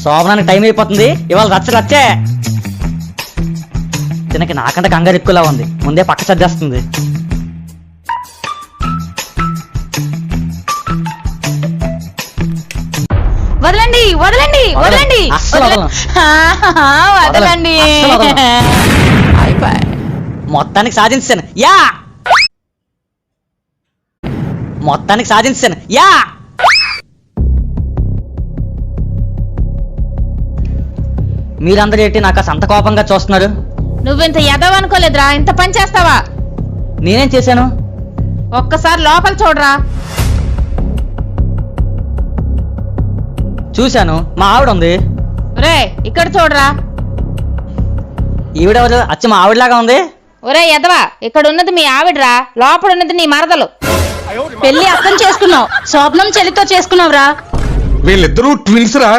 శోభనానికి time అయిపోతుంది, ఇవాళ రచ్చే. తినకి నాకంటే కంగారు ఎక్కువలా ఉంది, ముందే పక్క సర్దేస్తుంది. వదలండి వదలండి వదలండి అస్సలు వదలను. వదలండి. అస్సలు వదలను. మొత్తానికి సాధించాను యా మొత్తానికి సాధించాను యా మీరందరూ ఏంటి నాకు అంత కోపంగా చూస్తున్నారు? నువ్వింత ఎదవ అనుకోలేదురా, ఇంత పని చేస్తావా? నేనేం చేశాను? ఒక్కసారి లోపల చూడరా. చూశాను, మా ఆవిడ ఉంది. ఒరే ఇక్కడ చూడరా. ఈవిడెవరు? అచ్చ మా ఆవిడలాగా ఉంది. ఒరే ఎదవా, ఇక్కడ ఉన్నది మీ ఆవిడరా, లోపల ఉన్నది నీ మరదలు. పెళ్లి అర్థం చేసుకున్నావు, శోభనం చెల్లితో చేసుకున్నావురా. వీళ్ళిద్దరూ ట్విన్స్ రా.